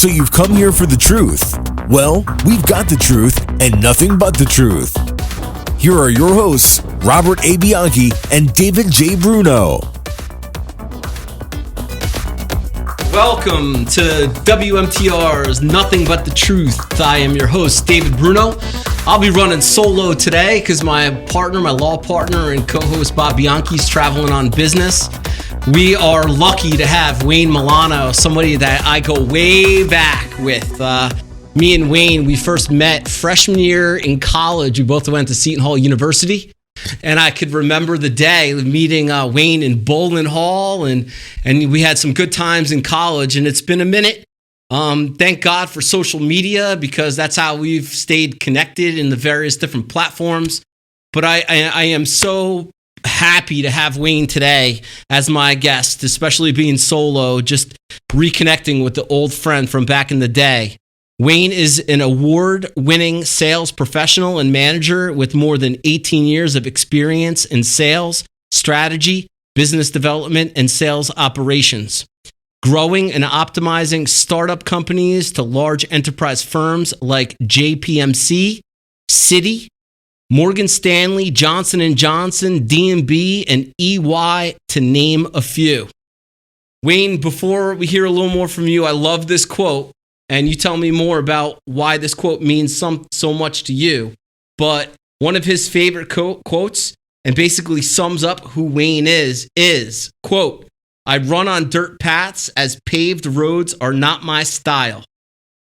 So you've come here for the truth. Well, we've got the truth and nothing but the truth. Here are your hosts, Robert A. Bianchi and David J. Bruno. Welcome to WMTR's Nothing But the Truth. I am your host, David Bruno. I'll be running solo today because my law partner and co-host Bob Bianchi is traveling on business. We are lucky to have Wayne Milano, somebody that I go way back with. Me and Wayne, we first met freshman year in college. We both went to Seton Hall University. And I could remember the day meeting Wayne in Bowling Hall, and we had some good times in college. And it's been a minute. Thank God for social media, because that's how we've stayed connected in the various different platforms. But I am so happy to have Wayne today as my guest, especially being solo, just reconnecting with the old friend from back in the day. Wayne is an award-winning sales professional and manager with more than 18 years of experience in sales, strategy, business development, and sales operations. Growing and optimizing startup companies to large enterprise firms like JPMC, Citi, Morgan Stanley, Johnson & Johnson, D&B, and EY, to name a few. Wayne, before we hear a little more from you, I love this quote, and you tell me more about why this quote means so much to you. But one of his favorite quotes, and basically sums up who Wayne is, quote, "I run on dirt paths as paved roads are not my style.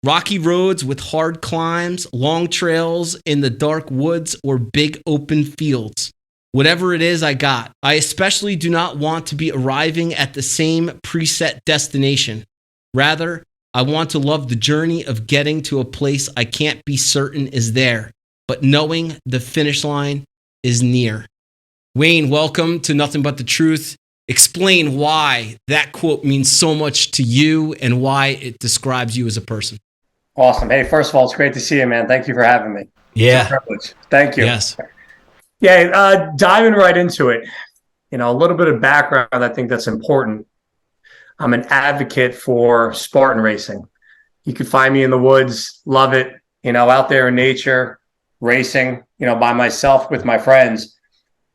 Rocky roads with hard climbs, long trails in the dark woods, or big open fields. Whatever it is, I got. I especially do not want to be arriving at the same preset destination. Rather, I want to love the journey of getting to a place I can't be certain is there, but knowing the finish line is near." Wayne, welcome to Nothing But the Truth. Explain why that quote means so much to you and why it describes you as a person. Awesome. Hey, first of all, it's great to see you, man. Thank you for having me. Yeah. It's a privilege. Thank you. Yes. Yeah, diving right into it. A little bit of background, I think that's important. I'm an advocate for Spartan racing. You can find me in the woods, love it, out there in nature, racing, by myself with my friends.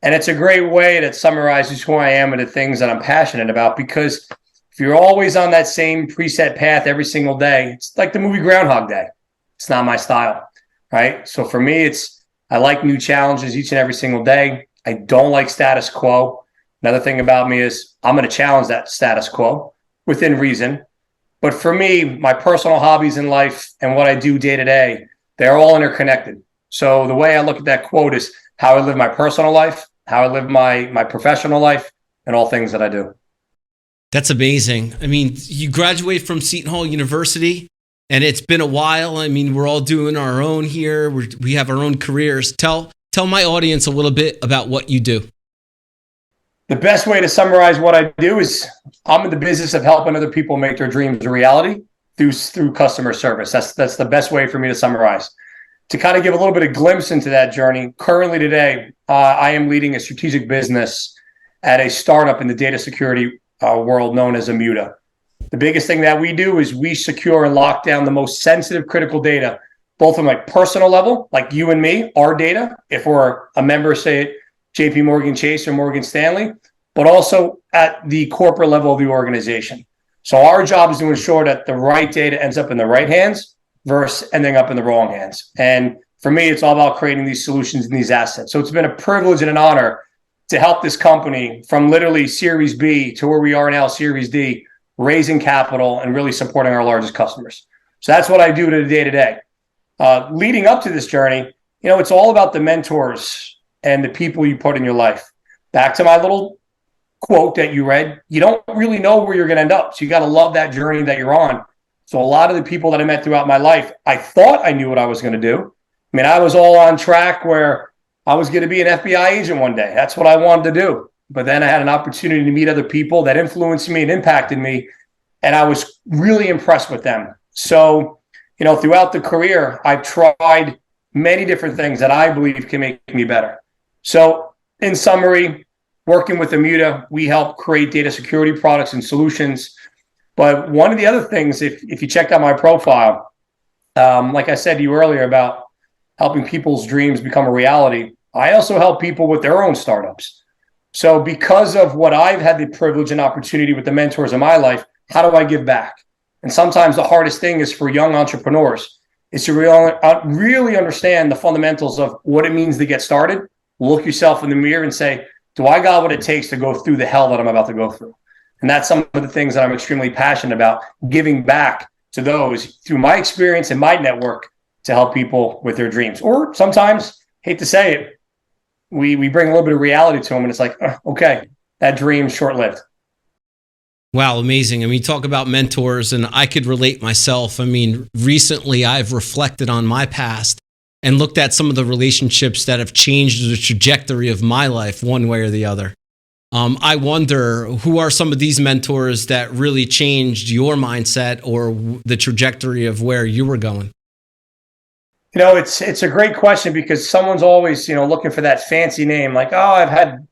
And it's a great way that summarizes who I am and the things that I'm passionate about, because if you're always on that same preset path every single day, it's like the movie Groundhog Day. It's not my style, right? So for me, I like new challenges each and every single day. I don't like status quo. Another thing about me is I'm going to challenge that status quo within reason. But for me, my personal hobbies in life and what I do day to day, they're all interconnected. So the way I look at that quote is how I live my personal life, how I live my professional life, and all things that I do. That's amazing. I mean, you graduate from Seton Hall University, and it's been a while. I mean, we're all doing our own here. We have our own careers. Tell my audience a little bit about what you do. The best way to summarize what I do is I'm in the business of helping other people make their dreams a reality through customer service. That's the best way for me to summarize. To kind of give a little bit of glimpse into that journey, currently today, I am leading a strategic business at a startup in the data security world known as Immuta. The biggest thing that we do is we secure and lock down the most sensitive critical data, both on like personal level, like you and me, our data, if we're a member, say at JP Morgan Chase or Morgan Stanley, but also at the corporate level of the organization. So our job is to ensure that the right data ends up in the right hands versus ending up in the wrong hands. And for me, it's all about creating these solutions and these assets. So it's been a privilege and an honor to help this company from literally Series B to where we are now, Series D, raising capital and really supporting our largest customers. So that's what I do day to day. Leading up to this journey, it's all about the mentors and the people you put in your life. Back to my little quote that you read, you don't really know where you're going to end up. So you got to love that journey that you're on. So a lot of the people that I met throughout my life, I thought I knew what I was going to do. I mean, I was all on track where I was going to be an FBI agent one day. That's what I wanted to do. But then I had an opportunity to meet other people that influenced me and impacted me. And I was really impressed with them. So, throughout the career, I've tried many different things that I believe can make me better. So in summary, working with Immuta, we help create data security products and solutions. But one of the other things, if you checked out my profile, like I said to you earlier about helping people's dreams become a reality, I also help people with their own startups. So because of what I've had the privilege and opportunity with the mentors in my life, how do I give back? And sometimes the hardest thing is for young entrepreneurs is to really understand the fundamentals of what it means to get started. Look yourself in the mirror and say, do I got what it takes to go through the hell that I'm about to go through? And that's some of the things that I'm extremely passionate about, giving back to those through my experience and my network to help people with their dreams. Or sometimes, hate to say it, we bring a little bit of reality to them, and it's like, okay, that dream's short-lived. Wow, amazing. I mean, talk about mentors, and I could relate myself. I mean, recently I've reflected on my past and looked at some of the relationships that have changed the trajectory of my life one way or the other. I wonder, who are some of these mentors that really changed your mindset or the trajectory of where you were going? You know, it's a great question, because someone's always, looking for that fancy name, like, oh, I've had,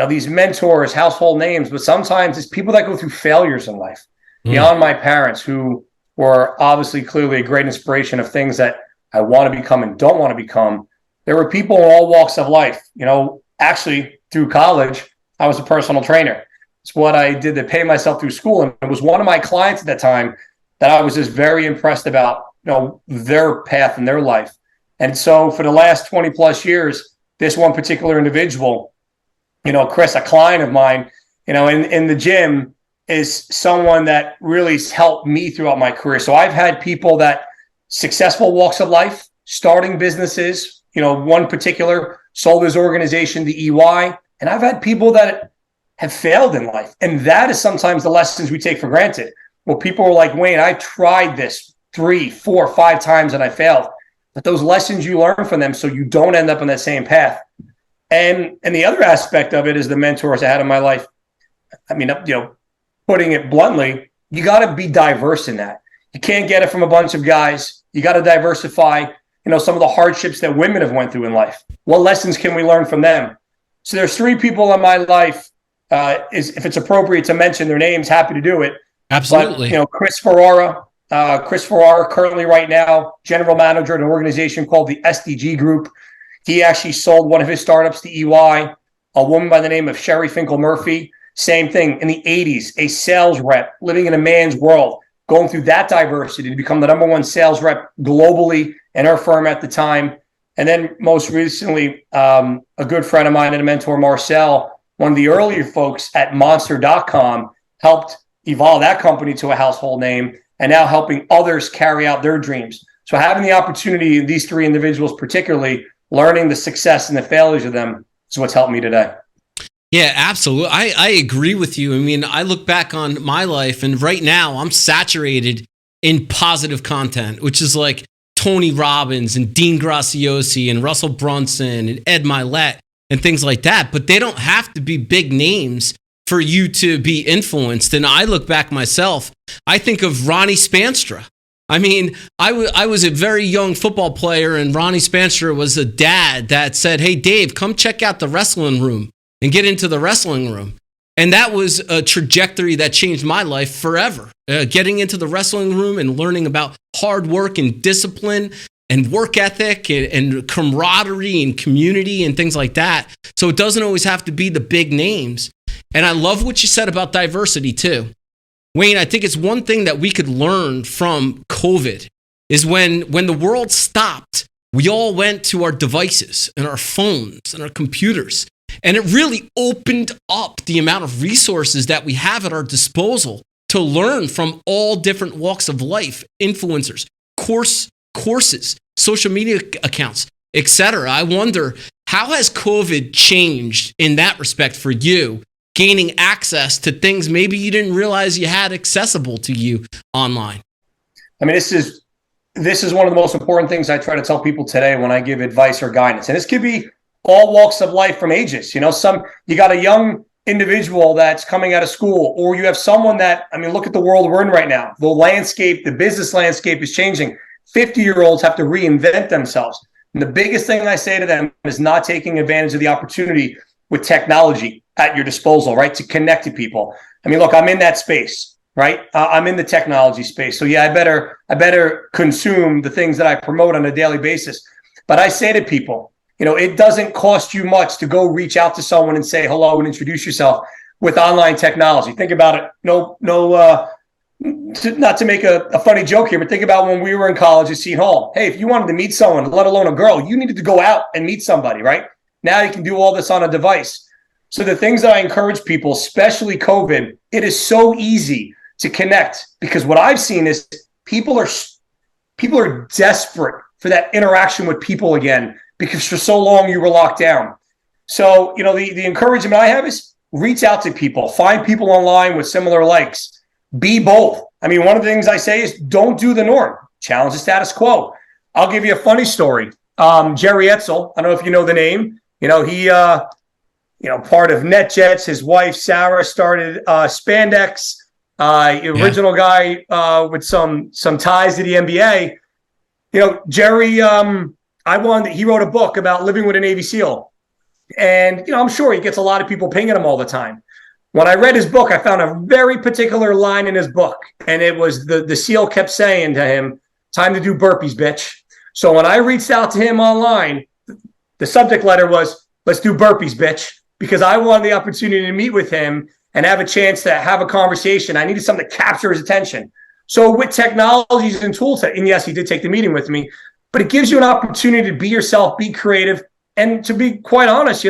these mentors, household names, but sometimes it's people that go through failures in life. Beyond my parents, who were obviously clearly a great inspiration of things that I want to become and don't want to become. There were people in all walks of life. Actually through college, I was a personal trainer. It's what I did to pay myself through school. And it was one of my clients at that time that I was just very impressed about, their path in their life. And so for the last 20 plus years, this one particular individual, Chris, a client of mine, in the gym, is someone that really helped me throughout my career. So I've had people that successful walks of life, starting businesses, one particular sold his organization to EY. And I've had people that have failed in life. And that is sometimes the lessons we take for granted. Well, people are like, Wayne, I tried this 3, 4, 5 times and I failed. But those lessons you learn from them so you don't end up on that same path. And the other aspect of it is the mentors I had in my life. I mean, putting it bluntly, you got to be diverse in that. You can't get it from a bunch of guys. You got to diversify, some of the hardships that women have went through in life. What lessons can we learn from them? So there's 3 people in my life, if it's appropriate to mention their names, happy to do it. Absolutely. But, Chris Ferrara, currently right now, general manager at an organization called the SDG Group. He actually sold one of his startups to EY. A woman by the name of Sherry Finkel Murphy, same thing. In the 80s, a sales rep living in a man's world, going through that diversity to become the #1 sales rep globally in her firm at the time. And then most recently, a good friend of mine and a mentor, Marcel, one of the earlier folks at Monster.com, helped evolve that company to a household name, and now helping others carry out their dreams. So having the opportunity, these 3 individuals particularly, learning the success and the failures of them is what's helped me today. Yeah, absolutely. I agree with you. I mean, I look back on my life, and right now I'm saturated in positive content, which is like Tony Robbins and Dean Graziosi and Russell Brunson and Ed Milet and things like that. But they don't have to be big names for you to be influenced. And I look back myself, I think of Ronnie Spanstra. I mean, I was a very young football player, and Ronnie Spanstra was a dad that said, hey, Dave, come check out the wrestling room and get into the wrestling room. And that was a trajectory that changed my life forever. Getting into the wrestling room and learning about hard work and discipline and work ethic and camaraderie and community and things like that. So it doesn't always have to be the big names. And I love what you said about diversity too. Wayne, I think it's one thing that we could learn from COVID is when the world stopped, we all went to our devices and our phones and our computers. And it really opened up the amount of resources that we have at our disposal to learn from all different walks of life, influencers, courses, social media accounts, etc. I wonder, how has COVID changed in that respect for you, gaining access to things maybe you didn't realize you had accessible to you online? I mean, this is one of the most important things I try to tell people today when I give advice or guidance. And this could be all walks of life from ages. You got a young individual that's coming out of school, or you have someone that, look at the world we're in right now. The business landscape is changing. 50-year-olds have to reinvent themselves. And the biggest thing I say to them is not taking advantage of the opportunity with technology at your disposal, right? To connect to people. Look, I'm in that space. right? I'm in the technology space. So yeah, I better consume the things that I promote on a daily basis. But I say to people, it doesn't cost you much to go reach out to someone and say hello and introduce yourself with online technology. Think about it. Not to make a funny joke here, but think about when we were in college at Seton Hall. Hey, if you wanted to meet someone, let alone a girl, you needed to go out and meet somebody, right? Now you can do all this on a device. So the things that I encourage people, especially COVID, it is so easy to connect, because what I've seen is people are desperate for that interaction with people again, because for so long you were locked down. So, the encouragement I have is reach out to people, find people online with similar likes, be bold. I mean, one of the things I say is don't do the norm, challenge the status quo. I'll give you a funny story. Jerry Etzel, I don't know if you know the name, he part of NetJets. His wife, Sarah, started Spandex, original guy with some ties to the NBA. Jerry, he wrote a book about living with a Navy SEAL. And, I'm sure he gets a lot of people pinging him all the time. When I read his book, I found a very particular line in his book. And it was the SEAL kept saying to him, "Time to do burpees, bitch." So when I reached out to him online, the subject letter was, "Let's do burpees, bitch," because I wanted the opportunity to meet with him and have a chance to have a conversation. I needed something to capture his attention. So with technologies and tools, and yes, he did take the meeting with me, but it gives you an opportunity to be yourself, be creative, and to be quite honest,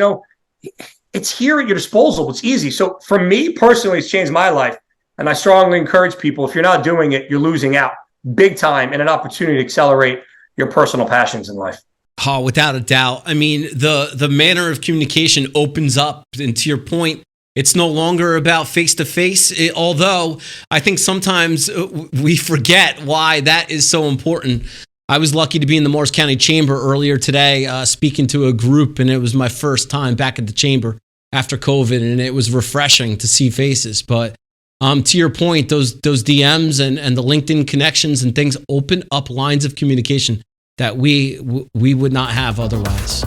it's here at your disposal. It's easy. So for me personally, it's changed my life. And I strongly encourage people, if you're not doing it, you're losing out big time and an opportunity to accelerate your personal passions in life. Oh, without a doubt. I mean, the manner of communication opens up, and to your point, it's no longer about face-to-face, although I think sometimes we forget why that is so important. I was lucky to be in the Morris County Chamber earlier today, speaking to a group, and it was my first time back at the Chamber after COVID, and it was refreshing to see faces. But to your point, those DMs and the LinkedIn connections and things open up lines of communication that we would not have otherwise.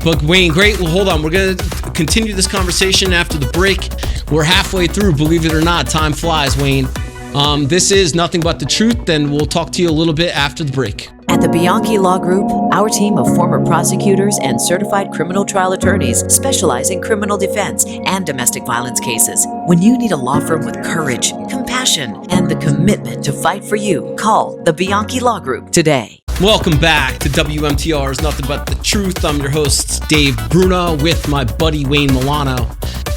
But Wayne, great. Well, hold on. We're going to continue this conversation after the break. We're halfway through, believe it or not. Time flies, Wayne. This is Nothing But the Truth, and we'll talk to you a little bit after the break. At the Bianchi Law Group, our team of former prosecutors and certified criminal trial attorneys specialize in criminal defense and domestic violence cases. When you need a law firm with courage, compassion, and the commitment to fight for you, call the Bianchi Law Group today. Welcome back to WMTR's Nothing But the Truth. I'm your host, Dave Bruno, with my buddy Wayne Milano.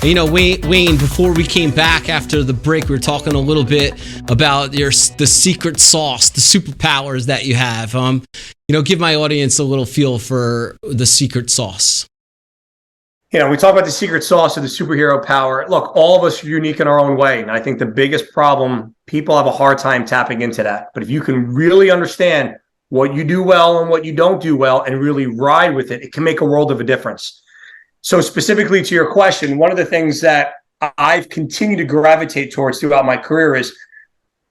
And Wayne, before we came back after the break, we were talking a little bit about the secret sauce, the superpowers that you have. Give my audience a little feel for the secret sauce. We talk about the secret sauce of the superhero power. Look, all of us are unique in our own way. And I think the biggest problem, people have a hard time tapping into that. But if you can really understand what you do well and what you don't do well and really ride with it, it can make a world of a difference. So specifically to your question, one of the things that I've continued to gravitate towards throughout my career is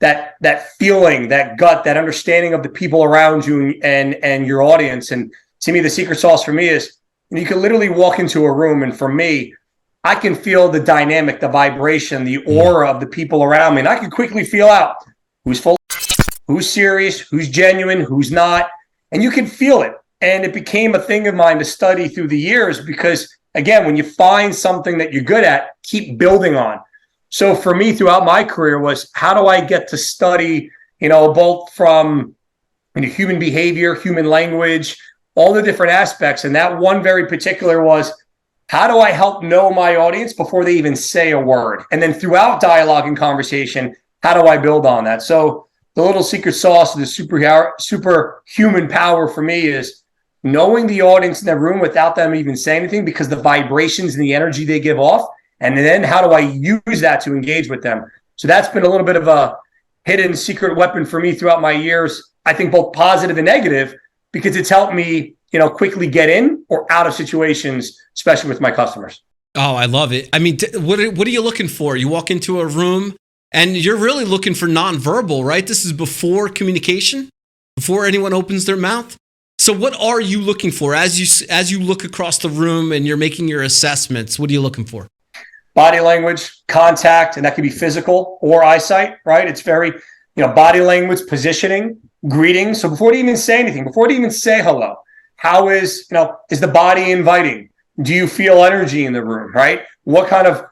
that feeling, that gut, that understanding of the people around you and your audience. And to me, the secret sauce for me is you can literally walk into a room, and for me, I can feel the dynamic, the vibration, the aura of the people around me. And I can quickly feel out who's full, who's serious, who's genuine, who's not. And you can feel it. And it became a thing of mine to study through the years because, again, when you find something that you're good at, keep building on. So for me, throughout my career was, how do I get to study, both from human behavior, human language, all the different aspects. And that one very particular was, how do I help know my audience before they even say a word? And then throughout dialogue and conversation, how do I build on that? So the little secret sauce of the superhuman power for me is knowing the audience in the room without them even saying anything, because the vibrations and the energy they give off. And then how do I use that to engage with them? So that's been a little bit of a hidden secret weapon for me throughout my years. I think both positive and negative, because it's helped me, quickly get in or out of situations, especially with my customers. Oh, I love it. I mean, what are you looking for? You walk into a room and you're really looking for nonverbal, right? This is before communication, before anyone opens their mouth. So what are you looking for as you look across the room and you're making your assessments? What are you looking for? body language, contact, and that could be physical or eyesight, right? It's very, body language, positioning, greeting. So before they even say anything, before they even say hello, how is the body inviting? Do you feel energy in the room, right? What kind of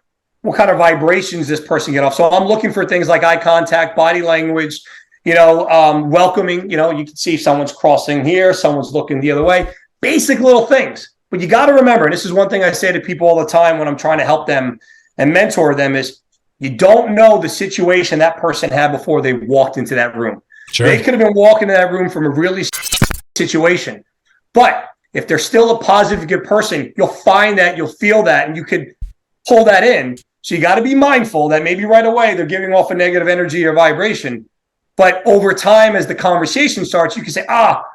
vibrations this person get off? So I'm looking for things like eye contact, body language, welcoming. You can see someone's crossing here, someone's looking the other way. Basic little things. But you got to remember, and this is one thing I say to people all the time when I'm trying to help them and mentor them, is you don't know the situation that person had before they walked into that room. Sure. They could have been walking in that room from a really situation. But if they're still a positive, good person, you'll find that, you'll feel that, and you could pull that in. So you got to be mindful that maybe right away they're giving off a negative energy or vibration. But over time, as the conversation starts, you can say,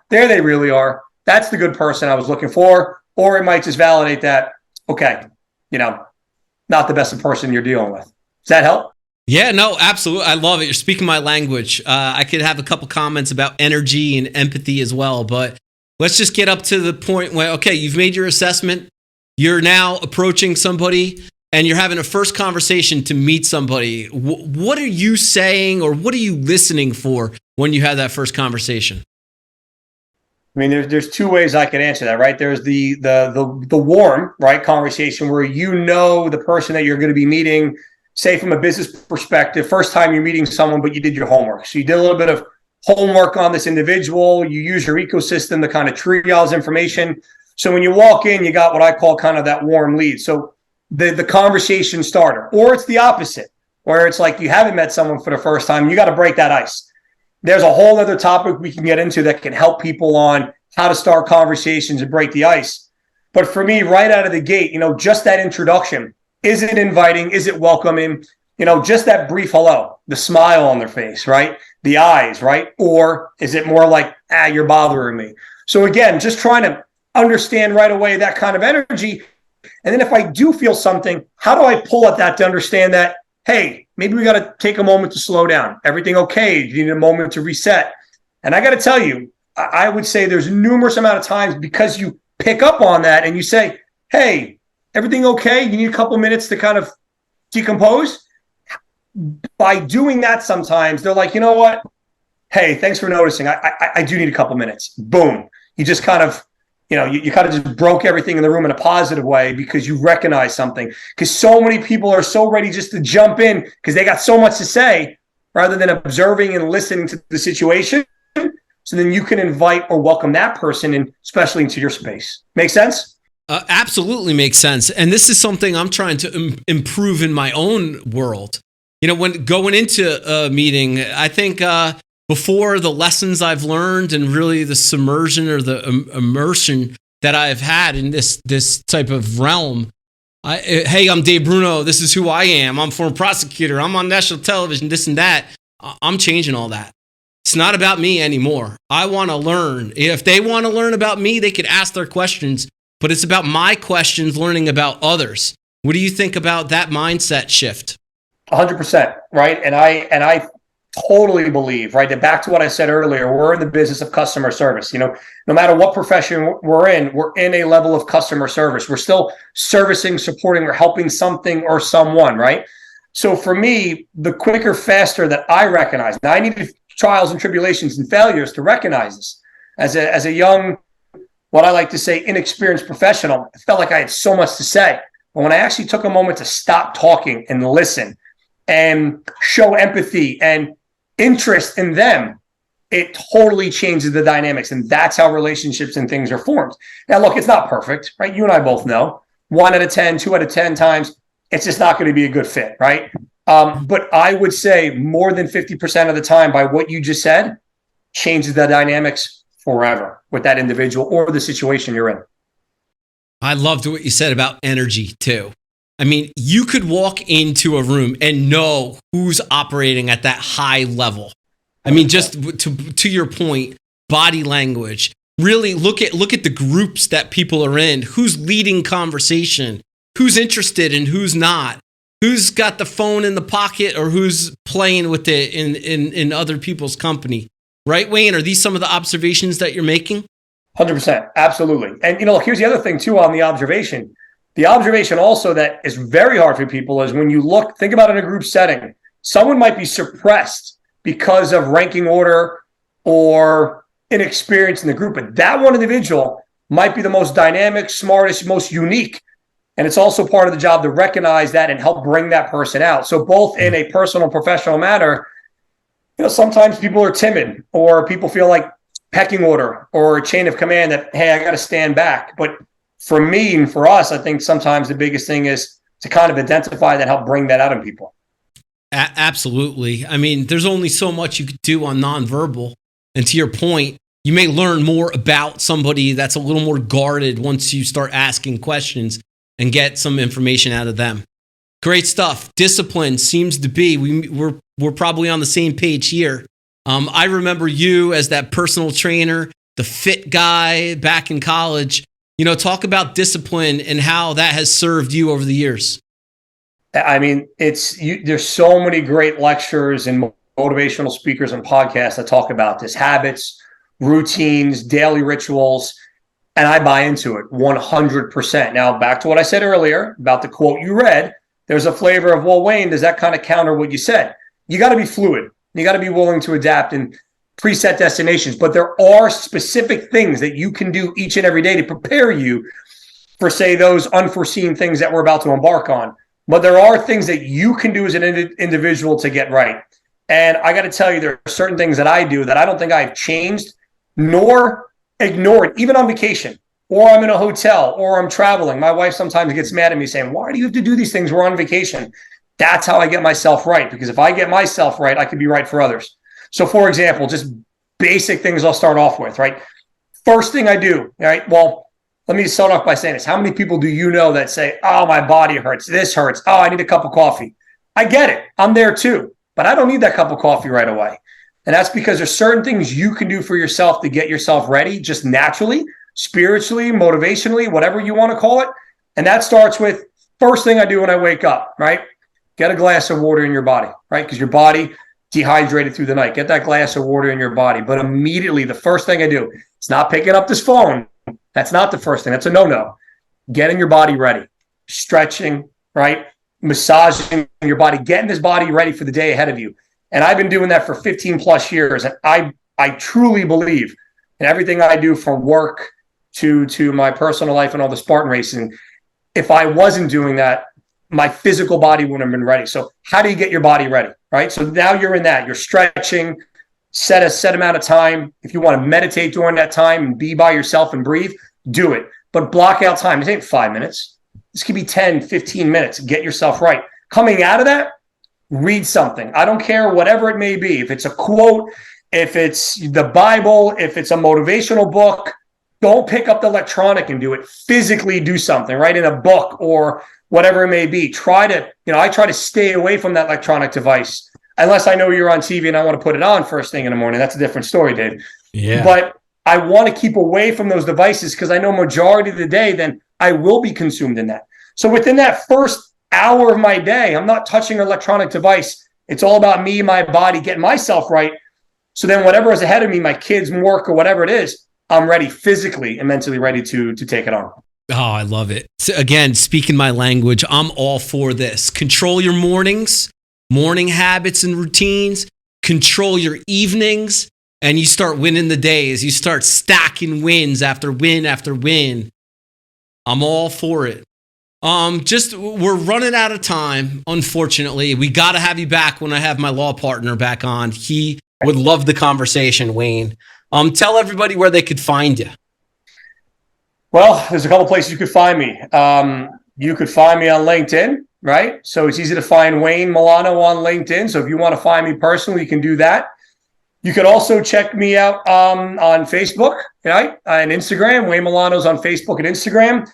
there they really are. That's the good person I was looking for. Or it might just validate that, okay, not the best person you're dealing with. Does that help? Yeah, no, absolutely. I love it. You're speaking my language. I could have a couple comments about energy and empathy as well, but let's just get up to the point where, okay, you've made your assessment. You're now approaching somebody and you're having a first conversation to meet somebody. What are you saying or what are you listening for when you have that first conversation? I mean, there's two ways I can answer that, right? There's the warm, right, conversation where the person that you're going to be meeting, say from a business perspective, first time you're meeting someone, but you did your homework. So you did a little bit of homework on this individual. You use your ecosystem to kind of triage information. So when you walk in, you got what I call kind of that warm lead. So the conversation starter, or it's the opposite, where it's like you haven't met someone for the first time. You got to break that ice. There's a whole other topic we can get into that can help people on how to start conversations and break the ice. But for me, right out of the gate, just that introduction, is it inviting? Is it welcoming? Just that brief hello, the smile on their face, right? The eyes, right? Or is it more like, you're bothering me? So again, just trying to understand right away that kind of energy. And then if I do feel something, how do I pull at that to understand that, hey, maybe we got to take a moment to slow down. Everything okay? Do you need a moment to reset? And I got to tell you, I would say there's numerous amount of times because you pick up on that and you say, hey, everything okay? You need a couple minutes to kind of decompose? By doing that sometimes, they're like, you know what? Hey, thanks for noticing. I do need a couple minutes. Boom. You just kind of, you kind of just broke everything in the room in a positive way because you recognize something. Because so many people are so ready just to jump in because they got so much to say rather than observing and listening to the situation. So then you can invite or welcome that person in, especially into your space. Make sense? Absolutely makes sense. And this is something I'm trying to improve in my own world. When going into a meeting, I think before the lessons I've learned and really the submersion or the immersion that I've had in this type of realm, hey, I'm Dave Bruno. This is who I am. I'm a former prosecutor. I'm on national television, this and that. I'm changing all that. It's not about me anymore. I want to learn. If they want to learn about me, they could ask their questions, but it's about my questions learning about others. What do you think about that mindset shift? 100%, right? And I totally believe, right, that back to what I said earlier, we're in the business of customer service. No matter what profession we're in a level of customer service. We're still servicing, supporting, or helping something or someone, right? So for me, the quicker, faster that I recognize, now I needed trials and tribulations and failures to recognize this. As a young, what I like to say, inexperienced professional, I felt like I had so much to say. But when I actually took a moment to stop talking and listen and show empathy and interest in them, it totally changes the dynamics. And that's how relationships and things are formed. Now, look, it's not perfect, right? You and I both know 1 out of 10, 2 out of 10 times, it's just not going to be a good fit, right? But I would say more than 50% of the time, by what you just said, changes the dynamics forever with that individual or the situation you're in. I loved what you said about energy too. I mean, you could walk into a room and know who's operating at that high level. I mean, just to your point, body language. Really look at the groups that people are in. Who's leading conversation? Who's interested and who's not? Who's got the phone in the pocket or who's playing with it in other people's company? Right, Wayne? Are these some of the observations that you're making? 100%. Absolutely. And, look, here's the other thing, too, on the observation. The observation also that is very hard for people is when you think about it in a group setting, someone might be suppressed because of ranking order or inexperience in the group, but that one individual might be the most dynamic, smartest, most unique. And it's also part of the job to recognize that and help bring that person out. So both in a personal and professional manner, sometimes people are timid or people feel like pecking order or a chain of command that, hey, I got to stand back. But for me and for us, I think sometimes the biggest thing is to kind of identify that, help bring that out in people. Absolutely. I mean, there's only so much you could do on nonverbal. And to your point, you may learn more about somebody that's a little more guarded once you start asking questions and get some information out of them. Great stuff. Discipline seems to be, we're probably on the same page here. I remember you as that personal trainer, the fit guy back in college. Talk about discipline and how that has served you over the years. I mean, there's so many great lectures and motivational speakers and podcasts that talk about this: habits, routines, daily rituals, and I buy into it 100%. Now, back to what I said earlier about the quote you read, there's a flavor of, well, Wayne, does that kind of counter what you said? You got to be fluid. You got to be willing to adapt and preset destinations, but there are specific things that you can do each and every day to prepare you for, say, those unforeseen things that we're about to embark on. But there are things that you can do as an individual to get right. And I got to tell you, there are certain things that I do that I don't think I've changed nor ignored, even on vacation, or I'm in a hotel, or I'm traveling. My wife sometimes gets mad at me saying, why do you have to do these things? We're on vacation. That's how I get myself right, because if I get myself right, I can be right for others. So, for example, just basic things I'll start off with, right? First thing I do, right? Well, let me start off by saying this. How many people do you know that say, oh, my body hurts, this hurts, oh, I need a cup of coffee? I get it. I'm there too, but I don't need that cup of coffee right away. And that's because there's certain things you can do for yourself to get yourself ready, just naturally, spiritually, motivationally, whatever you want to call it. And that starts with first thing I do when I wake up, right? Get a glass of water in your body, right? Because your body dehydrated through the night. Get that glass of water in your body. But immediately, the first thing I do, it's not picking up this phone. That's not the first thing. That's a no-no. Getting your body ready. Stretching, right? Massaging your body. Getting this body ready for the day ahead of you. And I've been doing that for 15 plus years. And I truly believe in everything I do, from work to my personal life and all the Spartan racing. If I wasn't doing that, my physical body wouldn't have been ready. So how do you get your body ready, right? So now you're in that. You're stretching, set a set amount of time. If you want to meditate during that time and be by yourself and breathe, do it. But block out time. It ain't 5 minutes. This could be 10, 15 minutes. Get yourself right. Coming out of that, read something. I don't care, whatever it may be. If it's a quote, if it's the Bible, if it's a motivational book, don't pick up the electronic and do it. Physically do something, right? In a book or whatever it may be. I try to stay away from that electronic device unless I know you're on TV and I want to put it on first thing in the morning. That's a different story, Dave. Yeah. But I want to keep away from those devices because I know majority of the day, then I will be consumed in that. So within that first hour of my day, I'm not touching an electronic device. It's all about me, my body, getting myself right. So then whatever is ahead of me, my kids, work, or whatever it is, I'm ready physically and mentally ready to take it on. Oh, I love it. So again, speaking my language, I'm all for this. Control your mornings, morning habits and routines. Control your evenings, and you start winning the days. You start stacking wins after win after win. I'm all for it. We're running out of time, unfortunately. We got to have you back when I have my law partner back on. He would love the conversation, Wayne. Tell everybody where they could find you. Well, there's a couple places you could find me. You could find me on LinkedIn, right? So it's easy to find Wayne Milano on LinkedIn. So if you want to find me personally, you can do that. You could also check me out on Facebook, right? And Instagram. Wayne Milano's on Facebook and Instagram.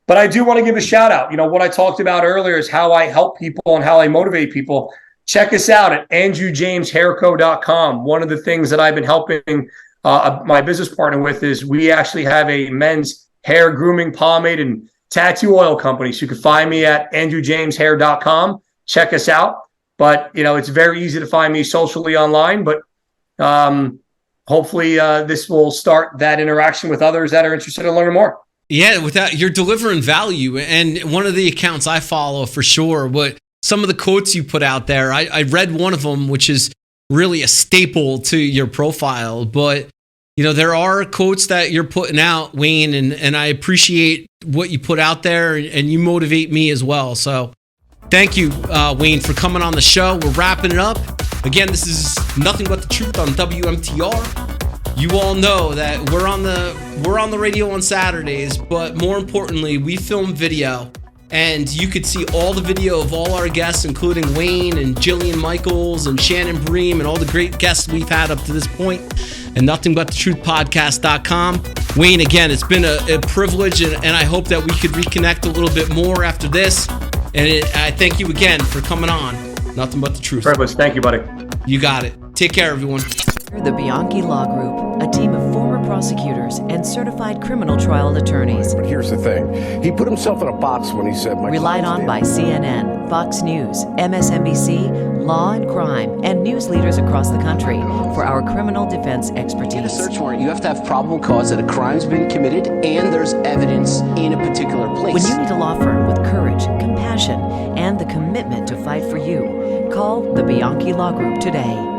But I do want to give a shout out. What I talked about earlier is how I help people and how I motivate people. Check us out at andrewjameshairco.com. One of the things that I've been helping my business partner with is we actually have a men's hair grooming, pomade, and tattoo oil company. So you can find me at andrewjameshair.com. Check us out. But, it's very easy to find me socially online. But hopefully this will start that interaction with others that are interested in learning more. Yeah, you're delivering value. And one of the accounts I follow for sure, what some of the quotes you put out there, I read one of them, which is really a staple to your profile. But, there are quotes that you're putting out, Wayne, and I appreciate what you put out there, and you motivate me as well. So thank you, Wayne, for coming on the show. We're wrapping it up. Again, this is Nothing But the Truth on WMTR. You all know that we're on the radio on Saturdays, but more importantly, we film video, and you could see all the video of all our guests, including Wayne and Jillian Michaels and Shannon Bream and all the great guests we've had up to this point, and NothingButTheTruthPodcast.com. Wayne, again, it's been a privilege, and I hope that we could reconnect a little bit more after this. And I thank you again for coming on Nothing But the Truth. Privilege. Thank you, buddy. You got it. Take care, everyone. The Bianchi Law Group, a team of former prosecutors and certified criminal trial attorneys. But here's the thing. He put himself in a box when he said... Relied on by CNN, Fox News, MSNBC, Law and Crime, and news leaders across the country for our criminal defense expertise. In a search warrant, you have to have probable cause that a crime's been committed and there's evidence in a particular place. When you need a law firm with courage, compassion, and the commitment to fight for you, call the Bianchi Law Group today.